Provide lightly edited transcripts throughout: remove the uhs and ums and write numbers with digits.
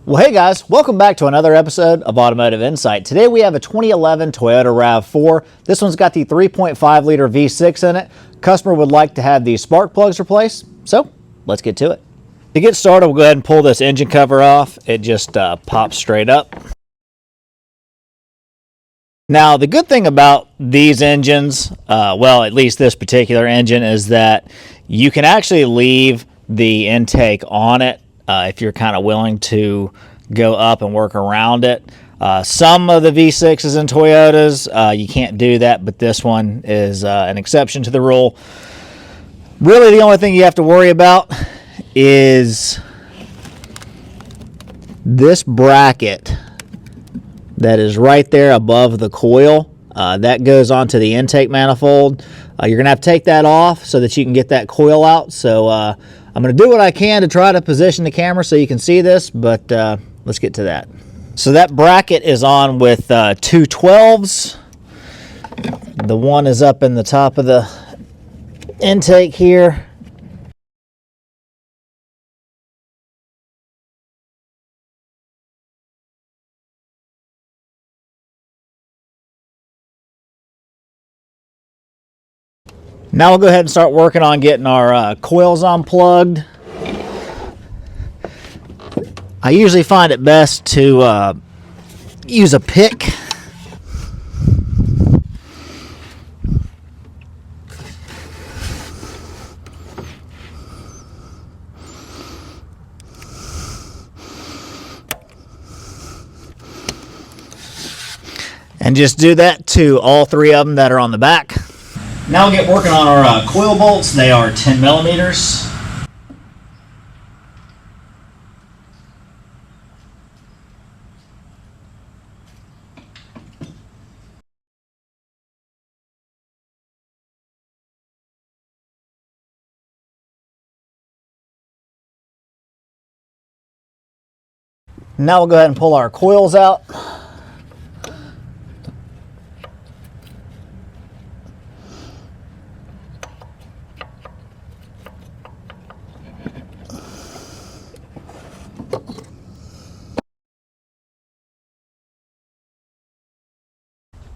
Well, hey guys, welcome back to another episode of Automotive Insight. Today we have a 2011 Toyota Rav4. This one's got the 3.5 liter V6 in it. Customer would like to have these spark plugs replaced, so let's get to it. To get started, we'll go ahead and pull this engine cover off. It just pops straight up. Now, the good thing about these engines, well, at least this particular engine, is that you can actually leave the intake on it if you're kind of willing to go up and work around it. Some of the V6s and Toyotas, you can't do that, but this one is an exception to the rule. Really, the only thing you have to worry about is this bracket that is right there above the coil. That goes onto the intake manifold. You're going to have to take that off so that you can get that coil out. So I'm going to do what I can to try to position the camera so you can see this, but let's get to that. So that bracket is on with two 12s. The one is up in the top of the intake here. Now we'll go ahead and start working on getting our coils unplugged. I usually find it best to use a pick. And just do that to all three of them that are on the back. Now we'll get working on our coil bolts. They are 10 millimeters. Now we'll go ahead and pull our coils out.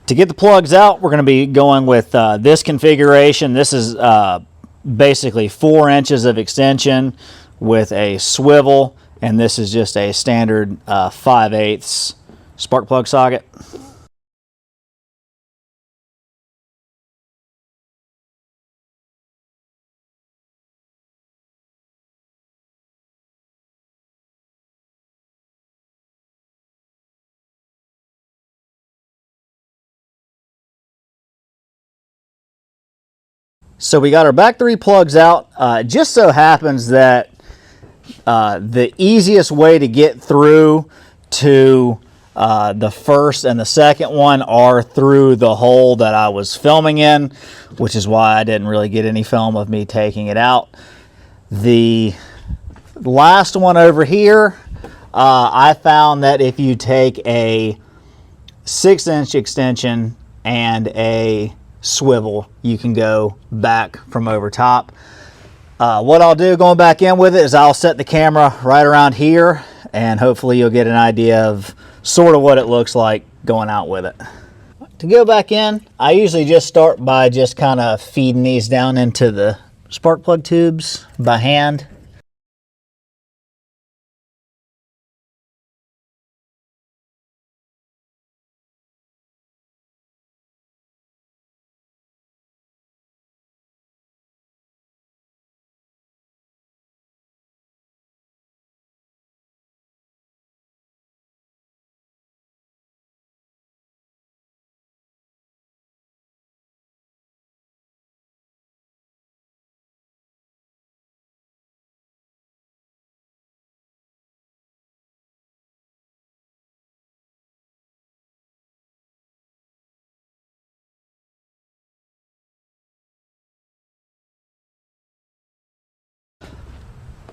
To get the plugs out, we're going to be going with this configuration. This is basically 4 inches of extension with a swivel, and this is just a standard 5/8 spark plug socket. So we got our back 3 plugs out. It just so happens that the easiest way to get through to the first and the second one are through the hole that I was filming in, which is why I didn't really get any film of me taking it out. The last one over here, I found that if you take a 6-inch extension and a swivel, you can go back from over top. What I'll do going back in with it is I'll set the camera right around here, and hopefully you'll get an idea of sort of what it looks like going out with it. To go back in, I usually just start by just kind of feeding these down into the spark plug tubes by hand.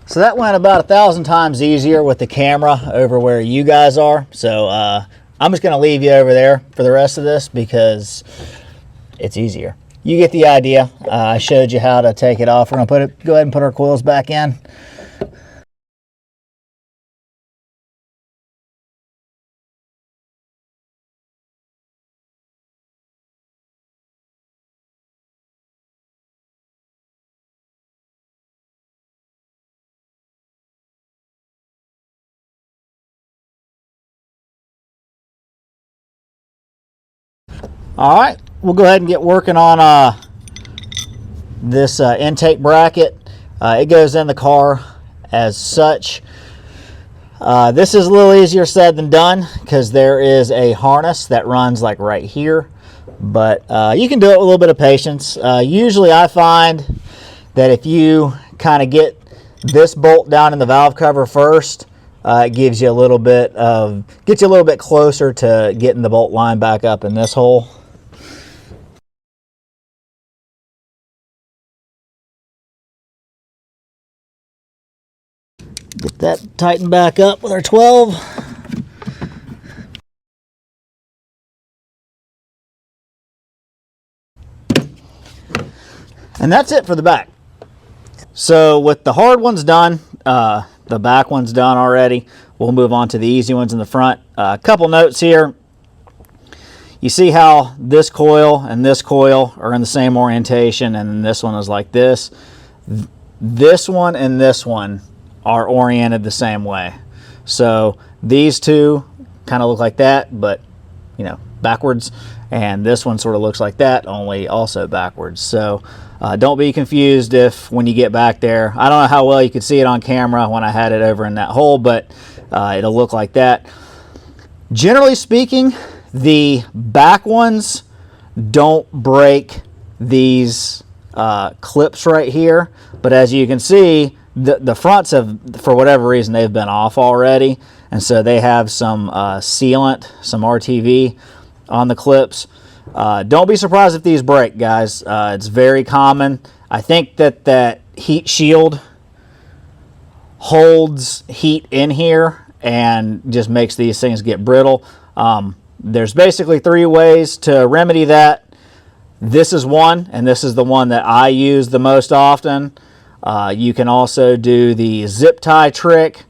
So that went about 1,000 times easier with the camera over where you guys are. So I'm just going to leave you over there for the rest of this because it's easier. You get the idea. I showed you how to take it off. We're going to go ahead and put our coils back in. All right, we'll go ahead and get working on this intake bracket. It goes in the car as such. This is a little easier said than done because there is a harness that runs like right here, but you can do it with a little bit of patience. Usually I find that if you kind of get this bolt down in the valve cover first, it gives you a little bit of, gets you a little bit closer to getting the bolt line back up in this hole. Get that tightened back up with our 12. And that's it for the back. So with the hard ones done, the back one's done already, we'll move on to the easy ones in the front. A couple notes here. You see how this coil and this coil are in the same orientation, and then this one is like this. This one and this one are oriented the same way. So these two kind of look like that, but you know, backwards, and this one sort of looks like that, only also backwards. So don't be confused if when you get back there, I don't know how well you could see it on camera when I had it over in that hole, but it'll look like that. Generally speaking, the back ones don't break these clips right here, but as you can see, the fronts have, for whatever reason, they've been off already, and so they have some sealant, some RTV on the clips. Don't be surprised if these break, guys. It's very common. I think that that heat shield holds heat in here and just makes these things get brittle. There's basically 3 ways to remedy that. This is one, and this is the one that I use the most often. You can also do the zip tie trick,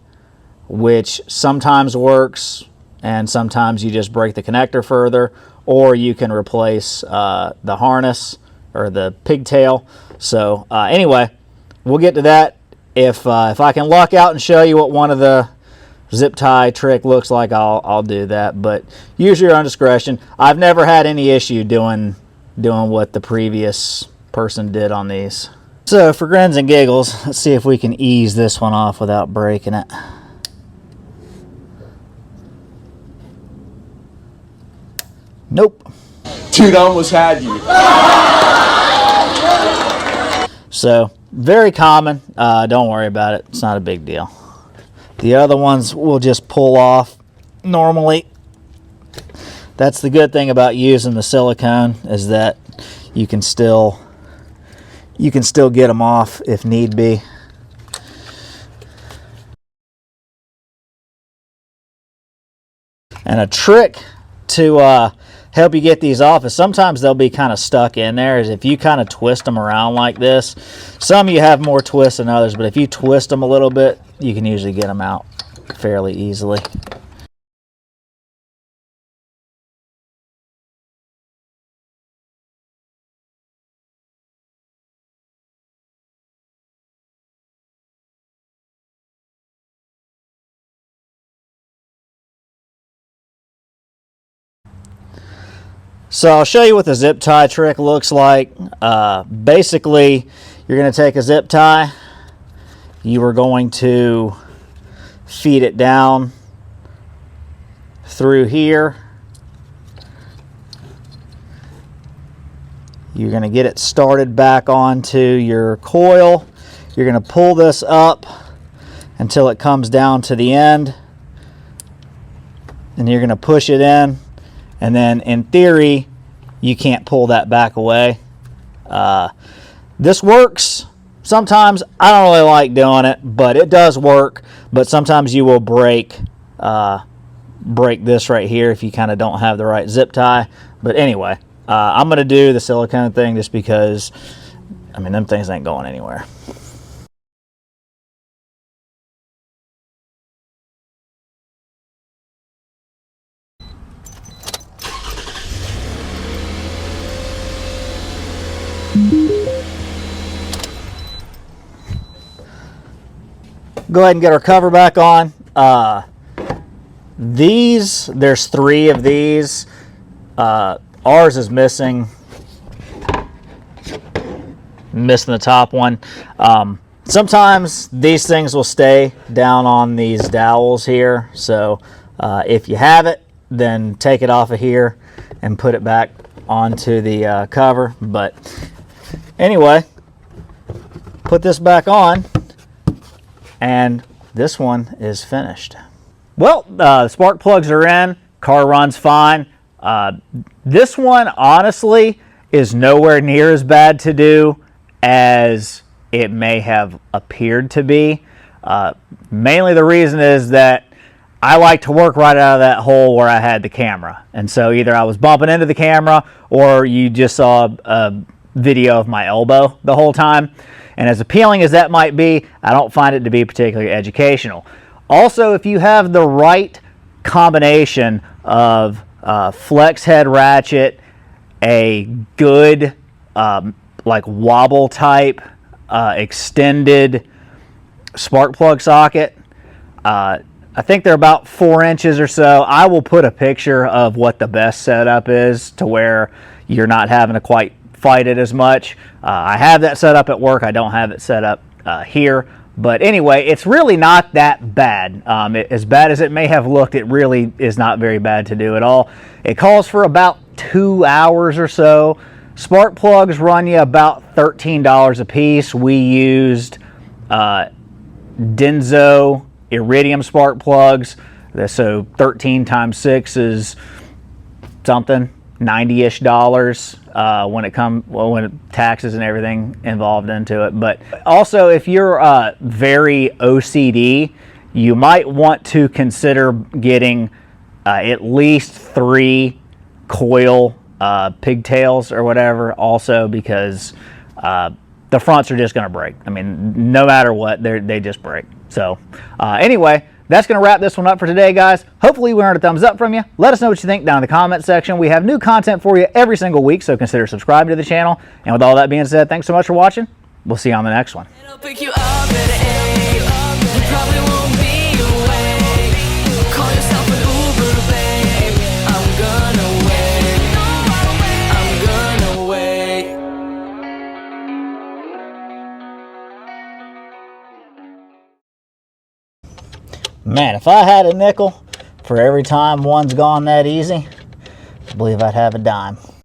which sometimes works, and sometimes you just break the connector further, or you can replace the harness or the pigtail. So anyway, we'll get to that. If I can luck out and show you what one of the zip tie trick looks like, I'll do that, but use your own discretion. I've never had any issue doing what the previous person did on these. So for grins and giggles, let's see if we can ease this one off without breaking it. Nope. Dude, I almost had you. So very common. Don't worry about it. It's not a big deal. The other ones will just pull off normally. That's the good thing about using the silicone, is that you can still get them off if need be. And a trick to help you get these off is sometimes they'll be kind of stuck in there, is if you kind of twist them around like this. Some of you have more twists than others, but if you twist them a little bit, you can usually get them out fairly easily. So I'll show you what the zip tie trick looks like. Basically, you're going to take a zip tie. You are going to feed it down through here. You're going to get it started back onto your coil. You're going to pull this up until it comes down to the end. And you're going to push it in. And then in theory, you can't pull that back away. This works. Sometimes I don't really like doing it, but it does work. But sometimes you will break this right here if you kind of don't have the right zip tie. But anyway, I'm going to do the silicone thing just because, I mean, them things ain't going anywhere. Go ahead and get our cover back on. There's 3 of these. Ours is missing the top one. Sometimes these things will stay down on these dowels here, so if you have it, then take it off of here and put it back onto the cover. But anyway, put this back on, and this one is finished. Well, the spark plugs are in, car runs fine. This one honestly is nowhere near as bad to do as it may have appeared to be. Mainly the reason is that I like to work right out of that hole where I had the camera. And so either I was bumping into the camera or you just saw a video of my elbow the whole time. And as appealing as that might be, I don't find it to be particularly educational. Also, if you have the right combination of flex head ratchet, a good like wobble type extended spark plug socket, I think they're about 4 inches or so. I will put a picture of what the best setup is to where you're not having to quite fight it as much. I have that set up at work. I don't have it set up here. But anyway, it's really not that bad. As bad as it may have looked, it really is not very bad to do at all. It calls for about 2 hours or so. Spark plugs run you about $13 a piece. We used Denso iridium spark plugs, so 13 times 6 is something, $90-ish when taxes and everything involved into it. But also, if you're very OCD, you might want to consider getting at least 3 coil pigtails or whatever, also, because the fronts are just going to break. I mean, no matter what, they just break. So anyway, that's going to wrap this one up for today, guys. Hopefully we earned a thumbs up from you. Let us know what you think down in the comment section. We have new content for you every single week, so consider subscribing to the channel. And with all that being said, thanks so much for watching. We'll see you on the next one. Man, if I had a nickel for every time one's gone that easy, I believe I'd have a dime.